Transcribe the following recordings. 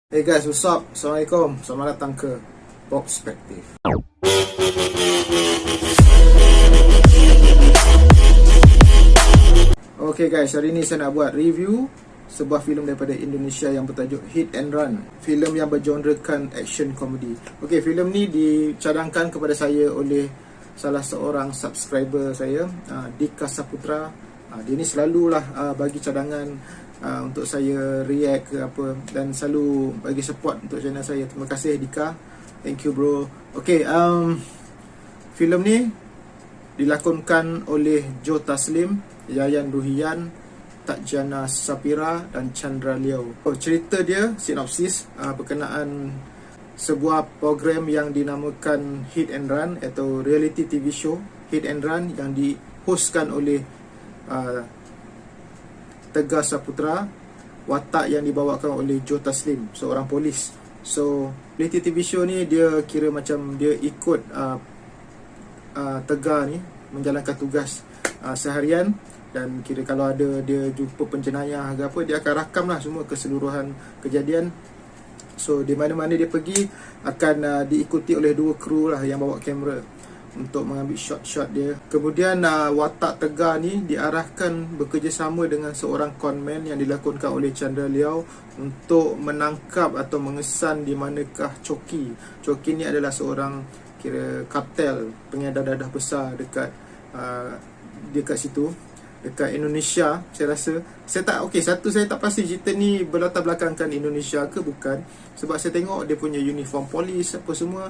Hey guys, what's up? Assalamualaikum. Selamat datang ke Perspektif. Okay guys, hari ni saya nak buat review sebuah filem daripada Indonesia yang bertajuk Hit and Run. Filem yang bergenrekan action comedy. Okay, filem ni dicadangkan kepada saya oleh salah seorang subscriber saya, Dika Saputra. Dia ni selalulah bagi cadangan untuk saya react ke apa, dan selalu bagi support untuk channel saya. Terima kasih Dika. Thank you bro. Okay, filem ni dilakonkan oleh Joe Taslim, Yayan Ruhian, Tatjana Sapira dan Chandra Liao. Cerita dia, sinopsis berkenaan sebuah program yang dinamakan Hit and Run atau reality TV show Hit and Run yang dihostkan oleh Tegar Saputra, watak yang dibawakan oleh Joe Taslim, seorang polis. So reality TV show ni dia kira macam dia ikut Tegar ni menjalankan tugas seharian, dan kira kalau ada dia jumpa penjenayah ke apa, dia akan rakam lah semua keseluruhan kejadian. So di mana-mana dia pergi akan diikuti oleh dua kru lah yang bawa kamera untuk mengambil shot-shot dia. Kemudian watak Tegar ni diarahkan bekerjasama dengan seorang conman yang dilakonkan oleh Chandra Liao untuk menangkap atau mengesan di manakah Coki. Coki ni adalah seorang kira kartel pengedar dadah besar dekat situ, dekat Indonesia. Saya rasa saya tak pasti cerita ni berlatar belakangkan Indonesia ke bukan, sebab saya tengok dia punya uniform polis apa semua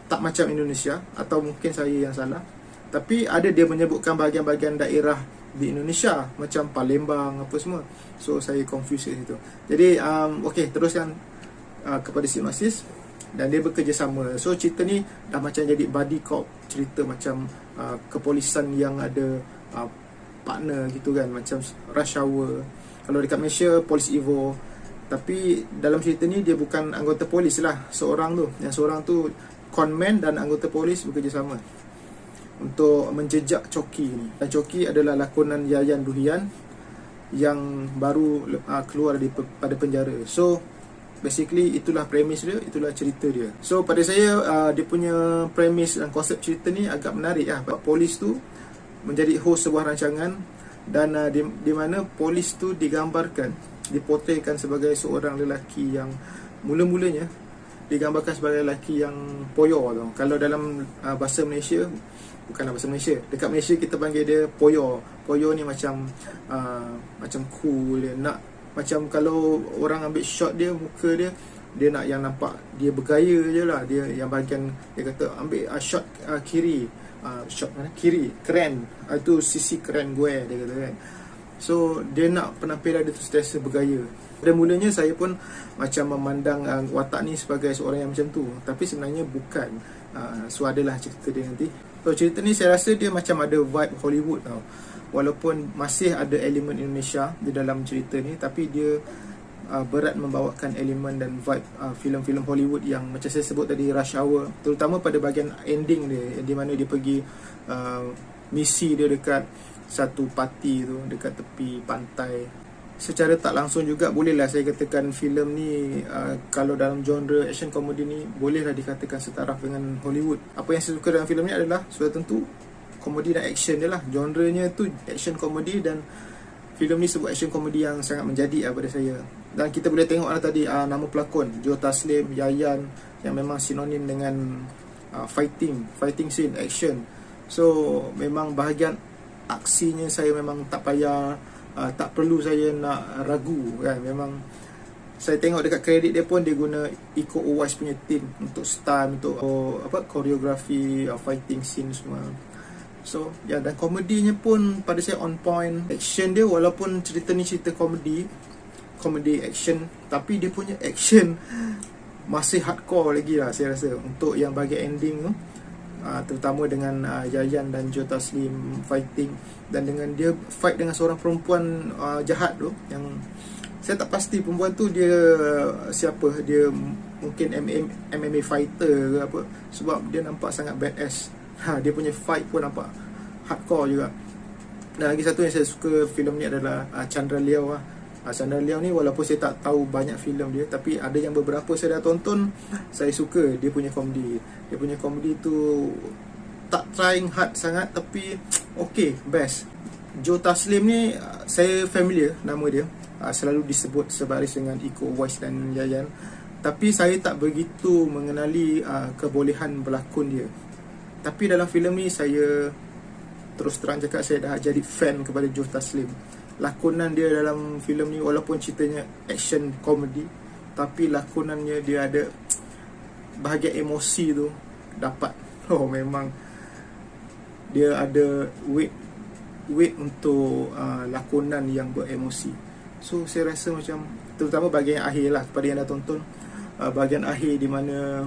tak macam Indonesia, atau mungkin saya yang salah. Tapi ada dia menyebutkan bahagian-bahagian daerah di Indonesia macam Palembang apa semua. So saya confused kat situ. Jadi teruskan kepada sinopsis. Dan dia bekerjasama. So cerita ni dah macam jadi buddy cop, cerita macam kepolisan yang ada partner gitu kan, macam Rush Hour. Kalau dekat Malaysia Polis Evo. Tapi dalam cerita ni dia bukan anggota polis lah, seorang tu conman dan anggota polis bekerjasama untuk menjejak Coki ni. Dan Coki adalah lakonan Yayan Ruhian yang baru keluar pada penjara. So basically itulah premis dia, itulah cerita dia. So pada saya dia punya premis dan konsep cerita ni agak menarik lah. Polis tu menjadi host sebuah rancangan, dan di mana polis tu digambarkan, dipotretkan sebagai seorang lelaki yang mula-mulanya digambarkan sebagai lelaki yang poyo tau. Kalau dalam bahasa Malaysia, bukanlah bahasa Malaysia, dekat Malaysia kita panggil dia poyo. Poyo ni macam cool dia, nak macam kalau orang ambil shot dia, muka dia nak yang nampak dia bergaya je lah. Dia yang bahagian dia kata ambil shot kiri, shot mana kiri keren, itu sisi keren gue, dia kata kan. So dia nak penampilan dia tu sentiasa bergaya. Dan mulanya saya pun macam memandang watak ni sebagai seorang yang macam tu, tapi sebenarnya bukan. So adalah cerita dia nanti. So cerita ni saya rasa dia macam ada vibe Hollywood tau. Walaupun masih ada elemen Indonesia di dalam cerita ni, tapi dia berat membawakan elemen dan vibe filem-filem Hollywood yang macam saya sebut tadi, Rush Hour. Terutama pada bahagian ending dia, di mana dia pergi misi dia dekat satu parti tu dekat tepi pantai. Secara tak langsung juga bolehlah saya katakan filem ni kalau dalam genre action comedy ni bolehlah dikatakan setaraf dengan Hollywood. Apa yang saya suka dalam filem ni adalah sudah tentu komedi dan action dia lah. Genrenya tu action comedy, dan filem ni sebuah action comedy yang sangat menjadi pada saya. Dan kita boleh tengok lah tadi nama pelakon Joe Taslim, Yayan, yang memang sinonim dengan fighting scene, action. So memang bahagian aksinya saya memang tak payah, tak perlu saya nak ragu kan. Memang saya tengok dekat kredit dia pun dia guna Iko Uwais punya team untuk stunt, untuk koreografi, fighting scene semua. So ya, dan komedinya pun pada saya on point. Action dia, walaupun cerita ni cerita komedi action, tapi dia punya action masih hardcore lagi lah saya rasa. Untuk yang bahagian ending tu, terutama dengan Yayan dan Joe Taslim fighting, dan dengan dia fight dengan seorang perempuan jahat tu, yang saya tak pasti perempuan tu dia siapa. Dia mungkin MMA fighter ke apa, sebab dia nampak sangat badass. Dia punya fight pun nampak hardcore juga. Dan lagi satu yang saya suka filem ni adalah Chandra Liao lah. Sandra Liao ni walaupun saya tak tahu banyak filem dia, tapi ada yang beberapa saya dah tonton, saya suka dia punya komedi. Dia punya komedi tu tak trying hard sangat, tapi okay, best. Joe Taslim ni saya familiar nama dia, selalu disebut sebaris dengan Iko Uwais dan Yayan, tapi saya tak begitu mengenali kebolehan berlakon dia. Tapi dalam filem ni saya terus terang cakap, saya dah jadi fan kepada Joe Taslim. Lakonan dia dalam filem ni walaupun ceritanya action komedi, tapi lakonannya dia ada bahagian emosi tu dapat. Memang dia ada weight untuk lakonan yang beremosi. So saya rasa macam, terutama bahagian akhir lah, kepada yang dah tonton, bahagian akhir di mana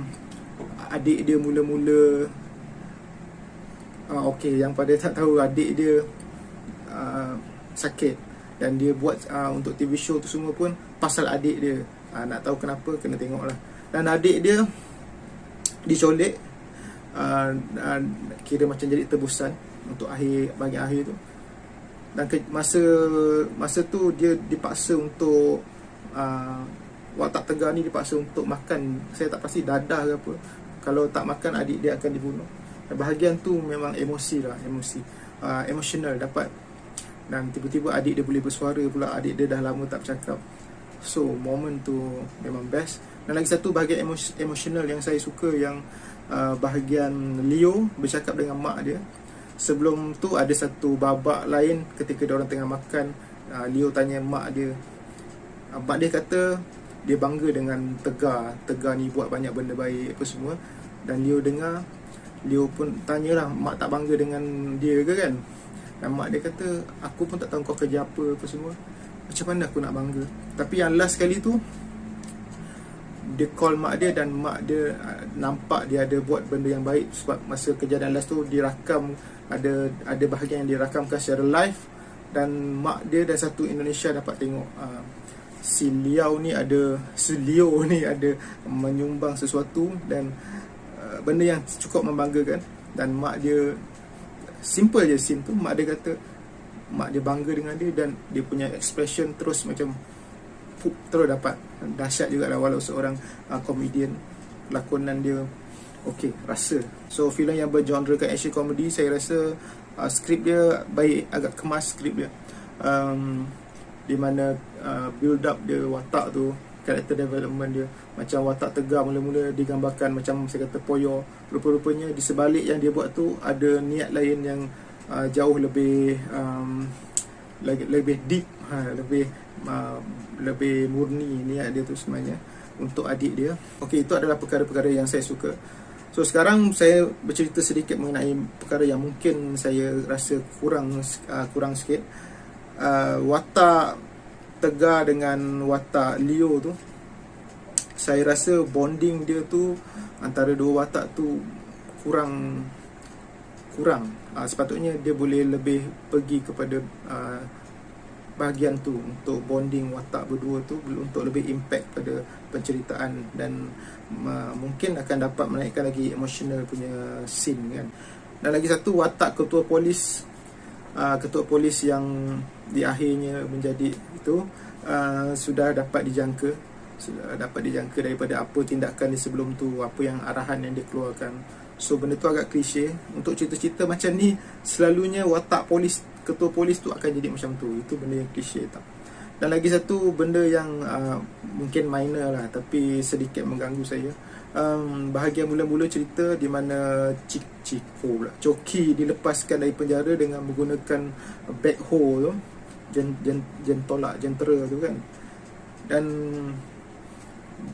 adik dia mula-mula yang pada tak tahu, adik dia sakit, dan dia buat untuk TV show tu semua pun pasal adik dia. Nak tahu kenapa, kena tengok lah. Dan adik dia dicolek, kira macam jadi tebusan untuk bahagian akhir tu. Dan masa tu dia dipaksa untuk watak tegar ni dipaksa untuk makan, saya tak pasti dadah ke apa. Kalau tak makan, adik dia akan dibunuh. Dan bahagian tu memang emotional dapat. Dan tiba-tiba adik dia boleh bersuara pula, adik dia dah lama tak bercakap. So moment tu memang best. Dan lagi satu bahagian emotional yang saya suka, yang bahagian Leo bercakap dengan mak dia. Sebelum tu ada satu babak lain ketika diorang tengah makan, Leo tanya mak dia. Mak dia kata dia bangga dengan Tegar ni buat banyak benda baik apa semua. Dan Leo dengar, Leo pun tanyalah, mak tak bangga dengan dia ke kan? Dan mak dia kata, aku pun tak tahu kau kerja apa semua, macam mana aku nak bangga. Tapi yang last kali tu, dia call mak dia, dan mak dia nampak dia ada buat benda yang baik. Sebab masa kejadian last tu dirakam, ada bahagian yang dirakamkan secara live, dan mak dia dan satu Indonesia dapat tengok si Leo ni ada menyumbang sesuatu, dan benda yang cukup membanggakan. Dan mak dia, simple je scene tu, mak dia kata mak dia bangga dengan dia, dan dia punya expression terus macam terus dapat. Dahsyat juga lah, walau seorang komedian, lakonan dia okey, rasa. So filem yang bergenre kan action comedy, saya rasa skrip dia baik, agak kemas skrip dia, di mana build up dia, watak tu, character development dia. Macam watak Tegar mula-mula digambarkan macam saya kata poyo, rupa-rupanya di sebalik yang dia buat tu ada niat lain yang jauh lebih deep, lebih murni niat dia tu sebenarnya untuk adik dia. Okey, itu adalah perkara-perkara yang saya suka. So sekarang saya bercerita sedikit mengenai perkara yang mungkin saya rasa kurang sikit. Watak Tegar dengan watak Leo tu, saya rasa bonding dia tu antara dua watak tu kurang. Sepatutnya dia boleh lebih pergi kepada bahagian tu, untuk bonding watak berdua tu, untuk lebih impact pada penceritaan, dan mungkin akan dapat menaikkan lagi emotional punya scene kan. Dan lagi satu, watak ketua polis yang di akhirnya menjadi itu sudah dapat dijangka daripada apa tindakan dia sebelum tu, apa yang arahan yang dia keluarkan. So benda tu agak klise. Untuk cerita-cerita macam ni, selalunya watak ketua polis tu akan jadi macam tu. Itu benda yang klise tak. Dan lagi satu benda yang mungkin minor lah, tapi sedikit mengganggu saya. Bahagian mula-mula cerita di mana Coki dilepaskan dari penjara dengan menggunakan backhoe tu, jentera tu kan. Dan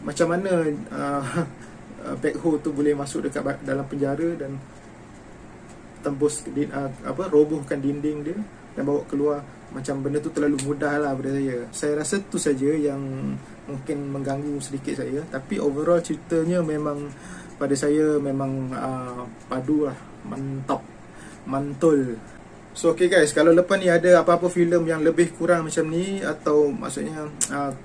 macam mana backhoe tu boleh masuk dekat dalam penjara dan tembus robohkan dinding dia dan bawa keluar. Macam benda tu terlalu mudah lah pada saya. Saya rasa tu saja yang mungkin mengganggu sedikit saya. Tapi overall ceritanya memang pada saya memang padu lah, mantul. So okay guys, kalau lepas ni ada apa-apa filem yang lebih kurang macam ni, atau maksudnya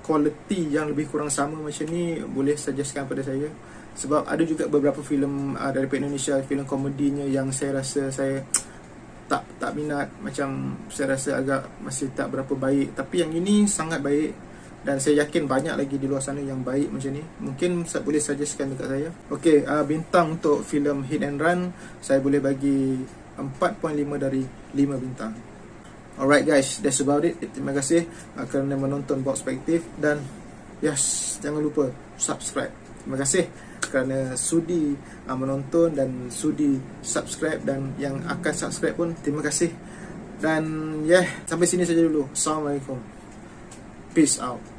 quality yang lebih kurang sama macam ni, boleh suggestkan pada saya. Sebab ada juga beberapa filem daripada Indonesia, filem komedinya yang saya rasa saya tak minat, macam saya rasa agak masih tak berapa baik. Tapi yang ini sangat baik, dan saya yakin banyak lagi di luar sana yang baik macam ni. Mungkin saya boleh suggestkan dekat saya. Okey, bintang untuk filem Hit and Run saya boleh bagi 4.5 dari 5 bintang. Alright guys, that's about it. Terima kasih kerana menonton Box Perspektif, dan yes, jangan lupa subscribe. Terima kasih kerana sudi menonton dan sudi subscribe, dan yang akan subscribe pun terima kasih. Dan sampai sini saja dulu. Assalamualaikum. Peace out.